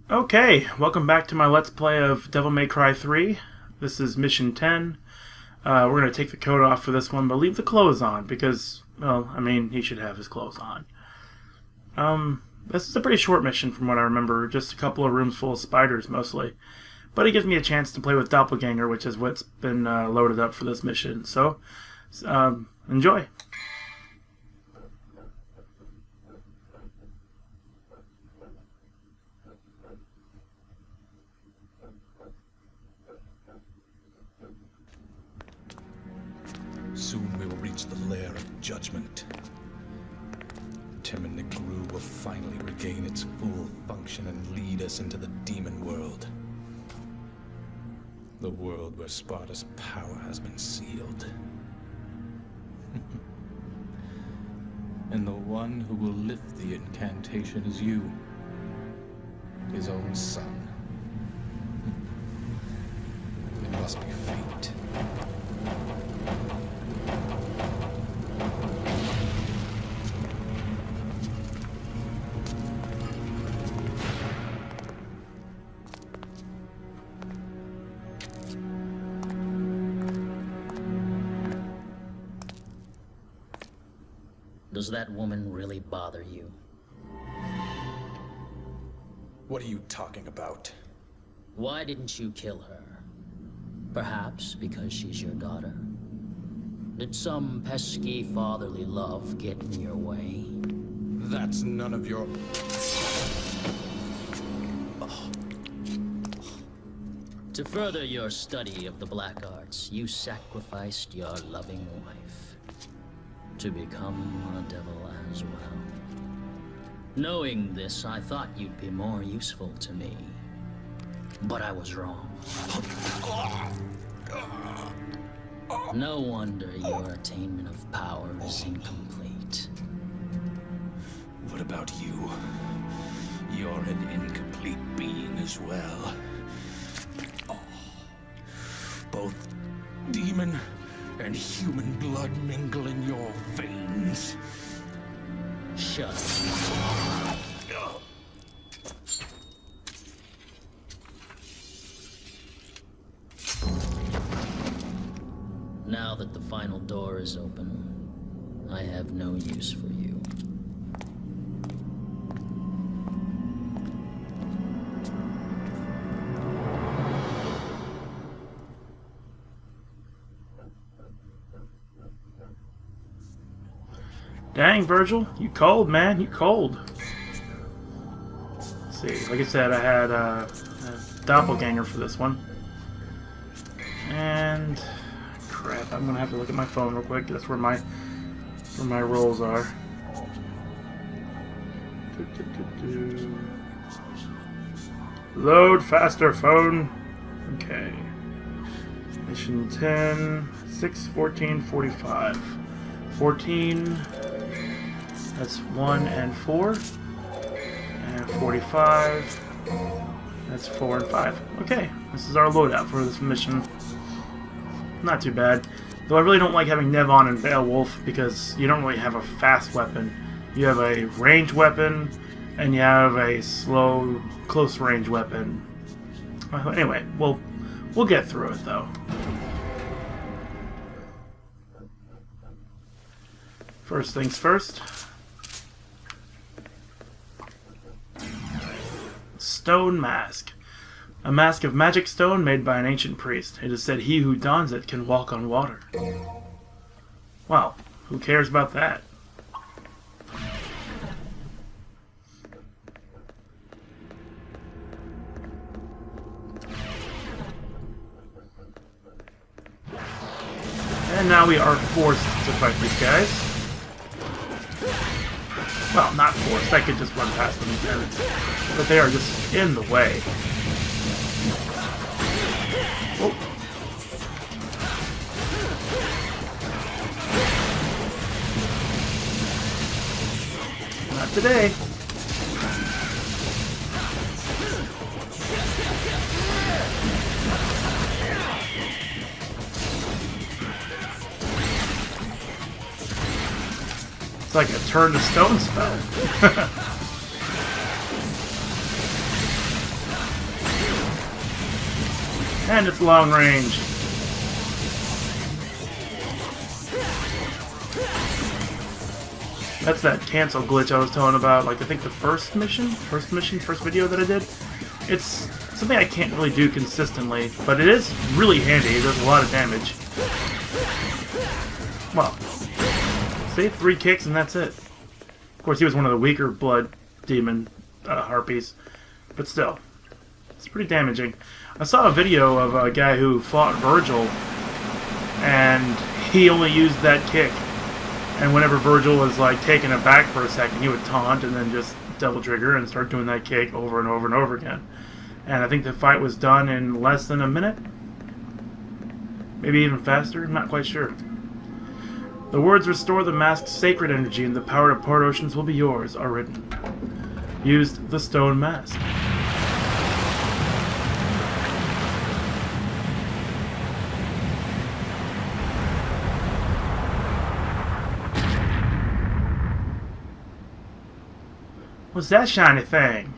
Okay, welcome back to my Let's Play of Devil May Cry 3. This is Mission 10. We're going to take the coat off for this one, but leave the clothes on because, well, I mean, he should have his clothes on. This is a pretty short mission from what I remember, just a couple of rooms full of spiders mostly. But it gives me a chance to play with Doppelganger, which is what's been loaded up for this mission. So, enjoy. Soon we will reach the lair of judgment. Timon Negru will finally regain its full function and lead us into the demon world. The world where Sparta's power has been sealed. And the one who will lift the incantation is you, his own son. It must be fate. Does that woman really bother you? What are you talking about? Why didn't you kill her? Perhaps because she's your daughter? Did some pesky fatherly love get in your way? That's none of your... To further your study of the black arts, you sacrificed your loving wife to become a devil as well. Knowing this, I thought you'd be more useful to me. But I was wrong. No wonder your attainment of power is incomplete. What about you? You're an incomplete being as well. Both demon and human blood mingle in your veins. Shut up. Now that the final door is open, I have no use for you. Dang, Virgil, you cold, man, you cold. Let's see, like I said, I had a Doppelganger for this one. And... crap, I'm gonna have to look at my phone real quick. That's where my rolls are. Load faster, phone. Okay. Mission 10, 6, 14, 45. 14, that's 1 and 4. And 45, that's 4 and 5. Okay, this is our loadout for this mission. Not too bad. Though I really don't like having Nevon and Beowulf because you don't really have a fast weapon. You have a ranged weapon and you have a slow, close range weapon. Anyway, we'll get through it though. First things first. Stone Mask. A mask of magic stone made by an ancient priest. It is said he who dons it can walk on water. Well, who cares about that? And now we are forced to fight these guys. Well, not forced. I could just run past them again. But they are just in the way. Oh. Not today. It's like a turn to stone spell. And it's long range. That's that cancel glitch I was telling about. Like, I think the first video that I did. It's something I can't really do consistently, but it is really handy. It does a lot of damage. Well, say 3 kicks and that's it. Of course, he was one of the weaker blood demon harpies, but still, it's pretty damaging. I saw a video of a guy who fought Virgil, and he only used that kick. And whenever Virgil was like taken aback for a second, he would taunt and then just double trigger and start doing that kick over and over and over again. And I think the fight was done in less than a minute. Maybe even faster, I'm not quite sure. The words "restore the mask's sacred energy and the power to part oceans will be yours" are written. Used the stone mask. What's that shiny thing?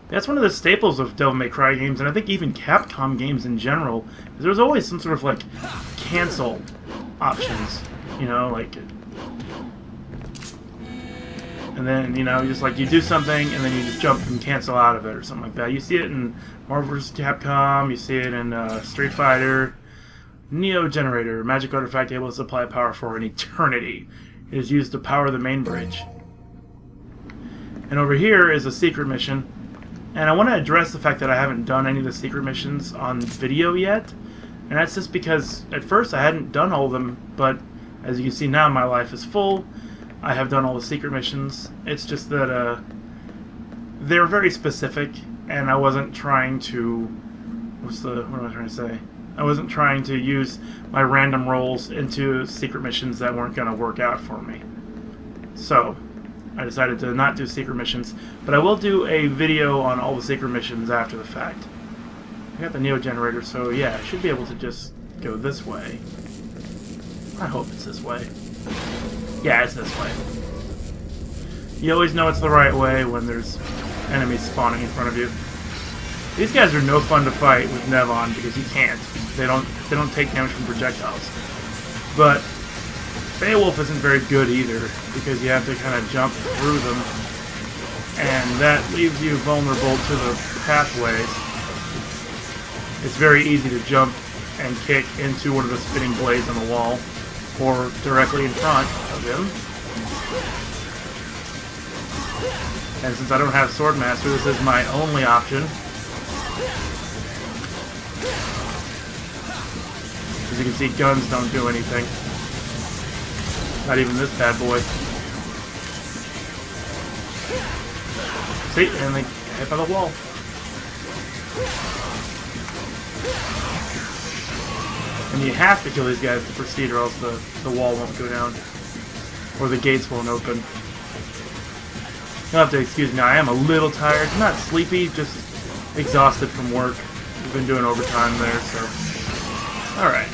That's one of the staples of Devil May Cry games, and I think even Capcom games in general. There's always some sort of like cancel options, you know, like, and then, you know, just like you do something and then you just jump and cancel out of it or something like that. You see it in Marvel vs. Capcom, you see it in Street Fighter. Neo Generator, magic artifact able to supply power for an eternity. It is used to power the main bridge. And over here is a secret mission. And I want to address the fact that I haven't done any of the secret missions on video yet. And that's just because at first I hadn't done all of them, but as you can see now my life is full. I have done all the secret missions. It's just that they're very specific, and I wasn't trying to... what am I trying to say? I wasn't trying to use my random rolls into secret missions that weren't going to work out for me. So I decided to not do secret missions, but I will do a video on all the secret missions after the fact. I got the Neo Generator, so yeah, I should be able to just go this way. I hope it's this way. Yeah, it's this way. You always know it's the right way when there's enemies spawning in front of you. These guys are no fun to fight with Nevon because you can't. They don't take damage from projectiles. But Beowulf isn't very good either, because you have to kind of jump through them, and that leaves you vulnerable to the pathways. It's very easy to jump and kick into one of the spinning blades on the wall, or directly in front of him. And since I don't have Swordmaster, this is my only option. As you can see, guns don't do anything. Not even this bad boy. See? And they hit by the wall. And you have to kill these guys to proceed, or else the wall won't go down. Or the gates won't open. You'll have to excuse me, I am a little tired. Not sleepy, just exhausted from work. We've been doing overtime there, so... Alright.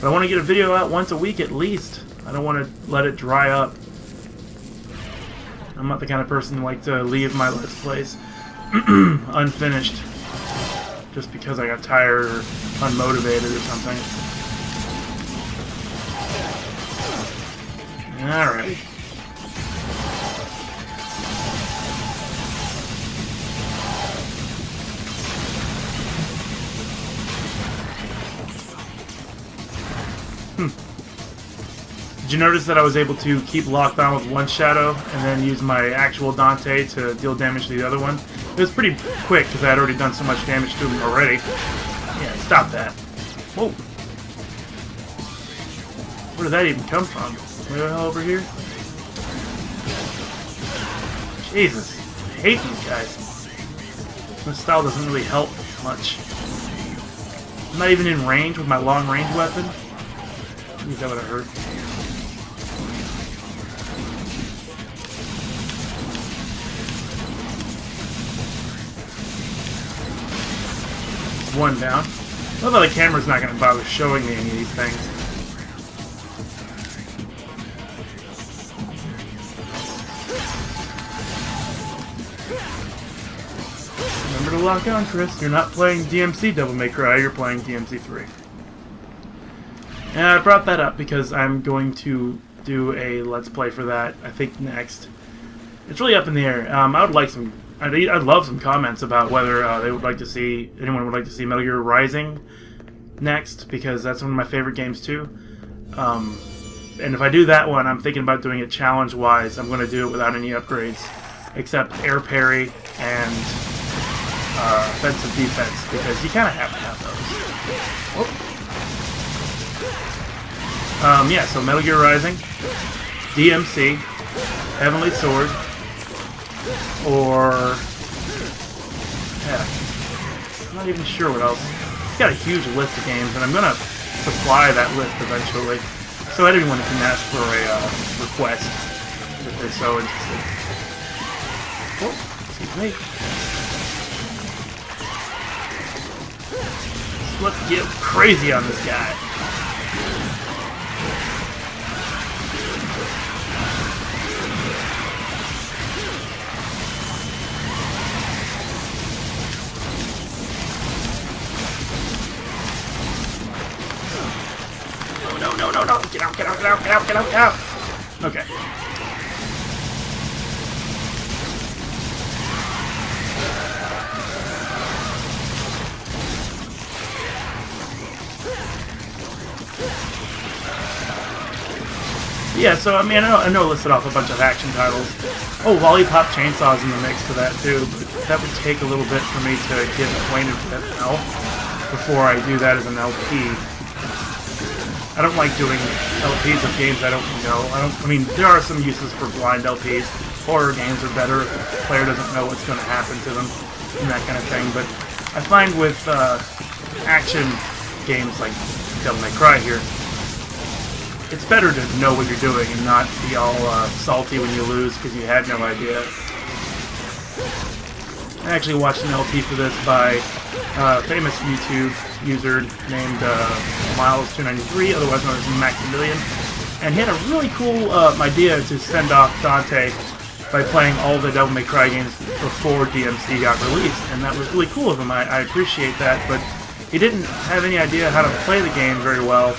But I want to get a video out once a week at least. I don't want to let it dry up. I'm not the kind of person who like to leave my Let's Plays unfinished just because I got tired or unmotivated or something. Alright. Did you notice that I was able to keep locked on with one shadow and then use my actual Dante to deal damage to the other one? It was pretty quick because I had already done so much damage to him already. Yeah, stop that. Whoa. Where did that even come from? Where the hell over here? Jesus. I hate these guys. This style doesn't really help much. I'm not even in range with my long range weapon. I think that would have hurt. One down. I love how the camera's not going to bother showing me any of these things. Remember to lock on, Chris. You're not playing DMC Devil May Cry, you're playing DMC 3. And I brought that up because I'm going to do a Let's Play for that, I think, next. It's really up in the air. I would like some... I'd love some comments about whether they would like to see... anyone would like to see Metal Gear Rising next, because that's one of my favorite games, too. And if I do that one, I'm thinking about doing it challenge-wise. I'm going to do it without any upgrades, except air parry and offensive defense, because you kind of have to have those. Yeah, so Metal Gear Rising, DMC, Heavenly Sword, or... yeah, I'm not even sure what else. It's got a huge list of games, and I'm going to supply that list eventually. So anyone can ask for a request if they're so interested. Oh, excuse me. So let's get crazy on this guy. No. Get out. Okay. Yeah, so, I mean, I know I listed off a bunch of action titles. Oh, Lollipop Chainsaw's in the mix for that, too, but that would take a little bit for me to get acquainted with it now before I do that as an LP. I don't like doing LPs of games I don't know. I mean, there are some uses for blind LPs. Horror games are better if the player doesn't know what's going to happen to them and that kind of thing. But I find with action games like Devil May Cry here, it's better to know what you're doing and not be all salty when you lose because you had no idea. I actually watched an LP for this by a famous YouTube user named Miles293, otherwise known as Maximilian, and he had a really cool idea to send off Dante by playing all the Devil May Cry games before DMC got released, and that was really cool of him. I appreciate that, but he didn't have any idea how to play the game very well,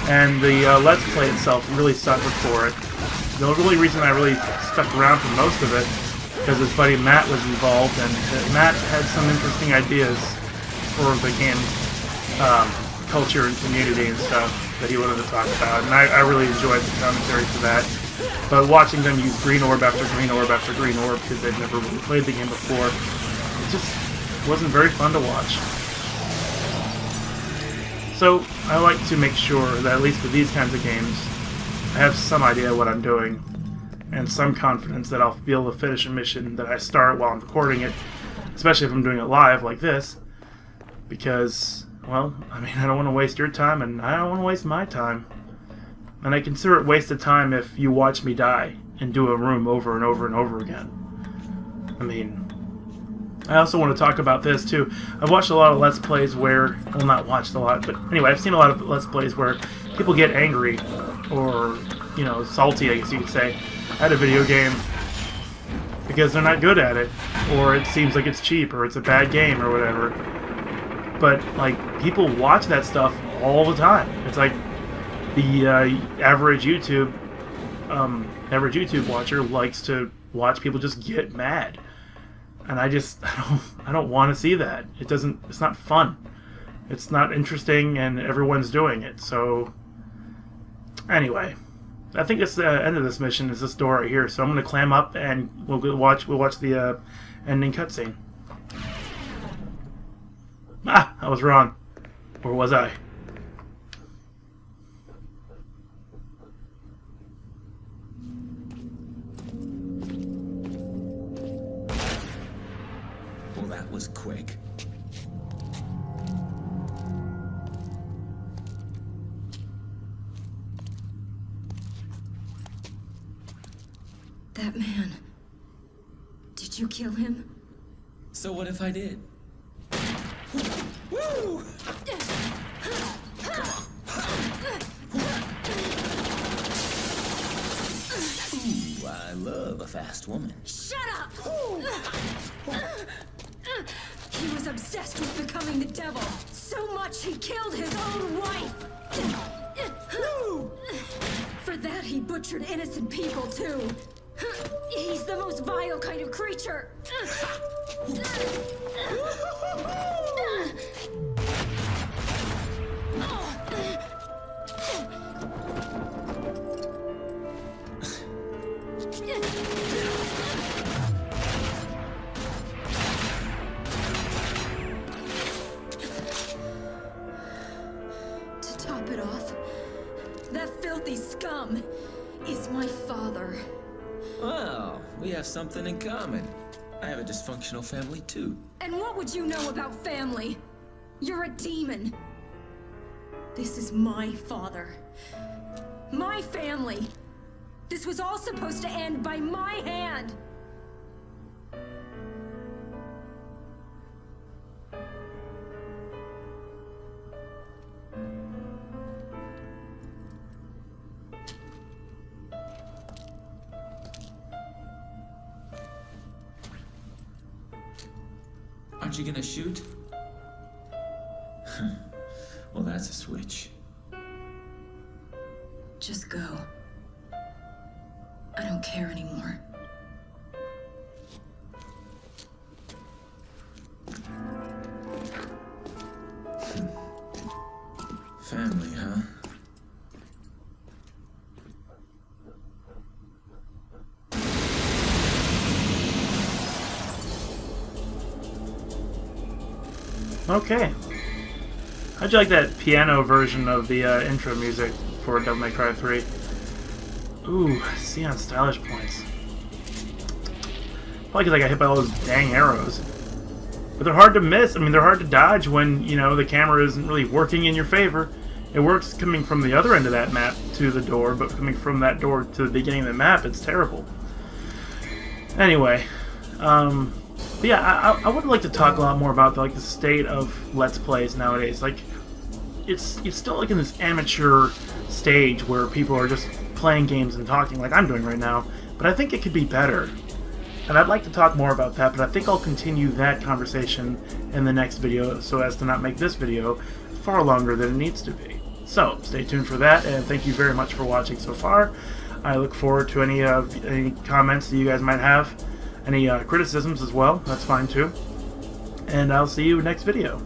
and the Let's Play itself really suffered for it. The only reason I really stuck around for most of it because his buddy Matt was involved, and Matt had some interesting ideas for the game culture and community and stuff that he wanted to talk about, and I really enjoyed the commentary for that. But watching them use green orb after green orb after green orb because they'd never really played the game before, it just wasn't very fun to watch. So I like to make sure that at least with these kinds of games, I have some idea what I'm doing and some confidence that I'll be able to finish a mission that I start while I'm recording it, especially if I'm doing it live like this, because, well, I mean, I don't want to waste your time, and I don't want to waste my time. And I consider it wasted time if you watch me die and do a room over and over and over again. I mean, I also want to talk about this, too. I've watched a lot of Let's Plays where, well, not watched a lot, but anyway, I've seen a lot of Let's Plays where people get angry, or, you know, salty, I guess you could say, at a video game because they're not good at it, or it seems like it's cheap, or it's a bad game, or whatever. But, like, people watch that stuff all the time. It's like the average YouTube watcher likes to watch people just get mad, and I don't want to see that. It's not fun. It's not interesting, and everyone's doing it. So anyway, I think that's the end of this mission. Is this door right here? So I'm going to climb up, and we'll watch the ending cutscene. Ah, I was wrong, or was I? Well, that was quick. That man. Did you kill him? So what if I did? Woo! Ooh, I love a fast woman. Shut up! obsessed with becoming the devil. So much he killed his own wife. For that, he butchered innocent people, too. He's the most vile kind of creature. To top it off, that filthy scum is my father. Well, we have something in common. I have a dysfunctional family, too. And what would you know about family? You're a demon. This is my father. My family. This was all supposed to end by my hand. Aren't you gonna shoot? Well, that's a switch. Just go. I don't care anymore. Family, huh? Okay. How'd you like that piano version of the intro music for Devil May Cry 3? Ooh, see on stylish points. Probably because I got hit by all those dang arrows. But they're hard to miss. I mean, they're hard to dodge when, you know, the camera isn't really working in your favor. It works coming from the other end of that map to the door, but coming from that door to the beginning of the map, it's terrible. Anyway, but yeah, I would like to talk a lot more about the state of Let's Plays nowadays. Like, it's still like in this amateur stage where people are just playing games and talking like I'm doing right now, but I think it could be better. And I'd like to talk more about that, but I think I'll continue that conversation in the next video so as to not make this video far longer than it needs to be. So, stay tuned for that, and thank you very much for watching so far. I look forward to any comments that you guys might have. Any criticisms as well, that's fine too. And I'll see you next video.